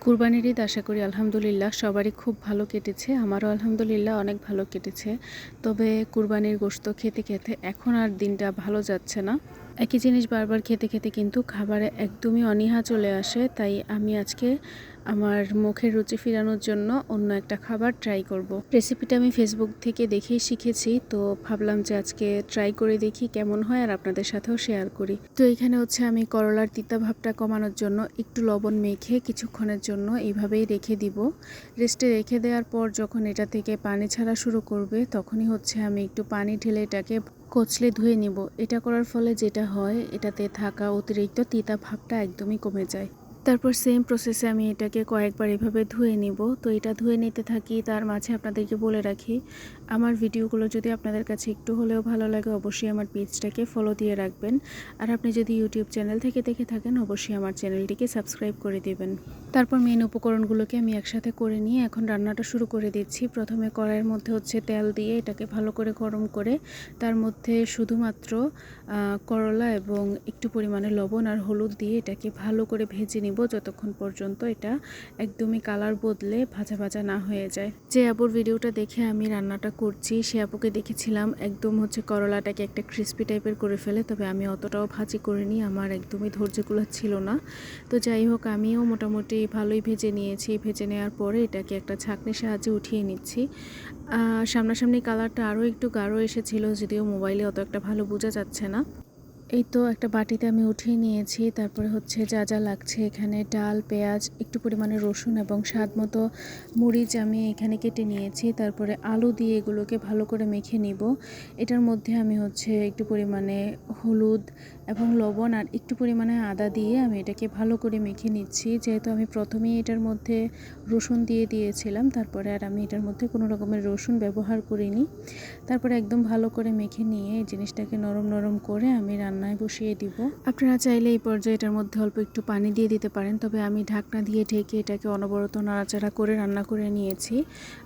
কুরবানির ঈদ আশা করি আলহামদুলিল্লাহ সবারই খুব ভালো কেটেছে। আমারও আলহামদুলিল্লাহ অনেক ভালো কেটেছে। তবে কুরবানির গোশত খেতে খেতে এখন আর দিনটা ভালো যাচ্ছে না। একই জিনিস বারবার খেতে খেতে কিন্তু খাবারে একদমই অনীহা চলে আসে। তাই আমি আজকে আমার মুখের রুচি ফিরানোর জন্য অন্য একটা খাবার ট্রাই করব। রেসিপিটা আমি ফেসবুক থেকে দেখেই শিখেছি, তো ভাবলাম যে আজকে ট্রাই করে দেখি কেমন হয় আর আপনাদের সাথেও শেয়ার করি। তো এখানে হচ্ছে আমি করলার তিতা ভাবটা কমানোর জন্য একটু লবণ মেখে কিছুক্ষণের জন্য এইভাবেই রেখে দিব। রেস্টে রেখে দেওয়ার পর যখন এটা থেকে পানি ছাড়া শুরু করবে তখনই হচ্ছে আমি একটু পানি ঢেলে এটাকে কচলে ধুয়ে নিব। এটা করার ফলে যেটা হয়, এটাতে থাকা অতিরিক্ত তিতা ভাবটা একদমই কমে যায়। তারপর সেম প্রসেসে আমি এটাকে কয়েকবার এভাবে ধুয়ে নিব। তো এটা ধুয়ে নিতে থাকি, তার মাঝে আপনাদেরকে বলে রাখি, আমার ভিডিওগুলো যদি আপনাদের কাছে একটু হলেও ভালো লাগে অবশ্যই আমার পেজটাকে ফলো দিয়ে রাখবেন। আর আপনি যদি ইউটিউব চ্যানেল থেকে দেখে থাকেন অবশ্যই আমার চ্যানেলটিকে সাবস্ক্রাইব করে দেবেন। তারপর মেন উপকরণগুলোকে আমি একসাথে করে নিয়ে এখন রান্নাটা শুরু করে দিচ্ছি। প্রথমে কড়াইয়ের মধ্যে হচ্ছে তেল দিয়ে এটাকে ভালো করে গরম করে তার মধ্যে শুধুমাত্র করলা এবং একটু পরিমাণে লবণ আর হলুদ দিয়ে এটাকে ভালো করে ভেজে নিব যতক্ষণ পর্যন্ত এটা একদমই কালার বদলে ভাজা ভাজা না হয়ে যায়। যে আপুর ভিডিওটা দেখে আমি রান্নাটা করছি সে আপুকে দেখেছিলাম একদম হচ্ছে করলাটাকে একটা ক্রিস্পি টাইপের করে ফেলে, তবে আমি অতটাও ভাজি করিনি, আমার একদমই ধৈর্যগুলো ছিল না। তো যাই হোক, আমিও মোটামুটি ভালোই ভেজে নিয়েছি। ভেজে নেওয়ার পরে এটাকে একটা ছাঁকনির সাহায্যে উঠিয়ে নিচ্ছি। সামনাসামনি কালারটা আরও একটু গাঢ় এসেছিল, যদিও মোবাইলে অত একটা ভালো বোঝা যাচ্ছে না। এই তো একটা বাটিতে আমি উঠিয়ে নিয়েছি। তারপরে হচ্ছে যা যা লাগছে এখানে ডাল, পেঁয়াজ, একটু পরিমাণে রসুন এবং স্বাদ মতো মরিচ আমি এখানে কেটে নিয়েছি। তারপরে আলু দিয়ে এগুলোকে ভালো করে মেখে নিব। এটার মধ্যে আমি হচ্ছে একটু পরিমাণে হলুদ এবং লবণ আর একটু পরিমাণে আদা দিয়ে আমি এটাকে ভালো করে মেখে নিচ্ছি। যেহেতু আমি প্রথমেই এটার মধ্যে রসুন দিয়ে দিয়েছিলাম, তারপরে আর আমি এটার মধ্যে কোনো রকমের রসুন ব্যবহার করিনি। তারপরে একদম ভালো করে মেখে নিয়ে এই জিনিসটাকে নরম নরম করে আমি রান্নায় বসিয়ে দিব। আপনারা চাইলে এই পর্যায়ে এটার মধ্যে অল্প একটু পানি দিয়ে দিতে পারেন, তবে আমি ঢাকনা দিয়ে ঢেকে এটাকে অনবরত নাড়াচাড়া করে রান্না করে নিয়েছি।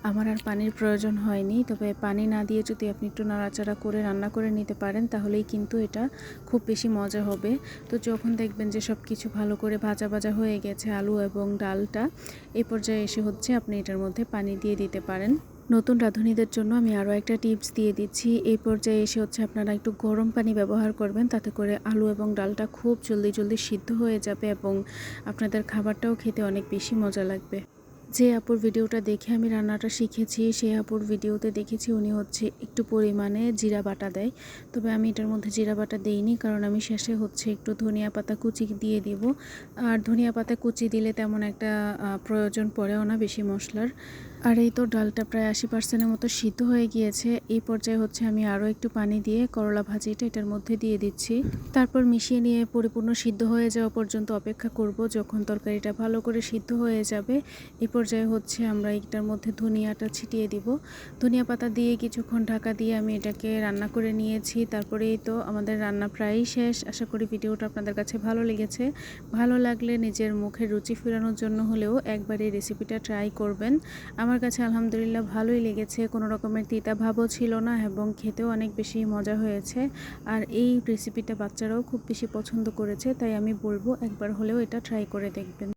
আমার আর পানির প্রয়োজন হয়নি, তবে পানি না দিয়ে যদি আপনি একটু নাড়াচাড়া করে রান্না করে নিতে পারেন তাহলেই কিন্তু এটা খুব বেশি মজা হবে। তো যখন দেখবেন যে সব কিছু ভালো করে ভাজা ভাজা হয়ে গেছে আলু এবং ডালটা, এই পর্যায়ে এসে হচ্ছে আপনি এটার মধ্যে পানি দিয়ে দিতে পারেন। নতুন রাঁধুনিদের জন্য আমি আরও একটা টিপস দিয়ে দিচ্ছি। এই পর্যায়ে এসে হচ্ছে আপনারা একটু গরম পানি ব্যবহার করবেন, তাতে করে আলু এবং ডালটা খুব জলদি সিদ্ধ হয়ে যাবে এবং আপনাদের খাবারটাও খেতে অনেক বেশি মজা লাগবে। যে আপুর ভিডিওটা দেখে আমি রান্নাটা শিখেছি সেই আপুর ভিডিওতে দেখেছি উনি হচ্ছে একটু পরিমাণে জিরা বাটা দেয়, তবে আমি এটার মধ্যে জিরা বাটা দিইনি, কারণ আমি শেষে হচ্ছে একটু ধনিয়া পাতা কুচি দিয়ে দিব। আর ধনিয়া পাতা কুচি দিলে তেমন একটা প্রয়োজন পড়েও না বেশি মশলার। আর এই তো ডালটা প্রায় 80% মতো সিদ্ধ হয়ে গিয়েছে। এই পর্যায়ে হচ্ছে আমি আরও একটু পানি দিয়ে করলা ভাজিটা এটার মধ্যে দিয়ে দিচ্ছি। তারপর মিশিয়ে নিয়ে পরিপূর্ণ সিদ্ধ হয়ে যাওয়া পর্যন্ত অপেক্ষা করব। যখন তরকারিটা ভালো করে সিদ্ধ হয়ে যাবে এই পর্যায়ে হচ্ছে আমরা এটার মধ্যে ধনিয়াটা ছিটিয়ে দিব। ধনিয়া পাতা দিয়ে কিছুক্ষণ ঢাকা দিয়ে আমি এটাকে রান্না করে নিয়েছি। তারপরে এই তো আমাদের রান্না প্রায়ই শেষ। আশা করি ভিডিওটা আপনাদের কাছে ভালো লেগেছে। ভালো লাগলে নিজের মুখের রুচি ফেরানোর জন্য হলেও একবার এই রেসিপিটা ট্রাই করবেন। আমার কাছে আলহামদুলিল্লাহ ভালোই লেগেছে, কোনো রকমের তিতা ভাবও ছিল না এবং খেতেও অনেক বেশি মজা হয়েছে। আর এই রেসিপিটা বাচ্চারাও খুব বেশি পছন্দ করেছে, তাই আমি বলবো একবার হলেও এটা ট্রাই করে দেখবেন।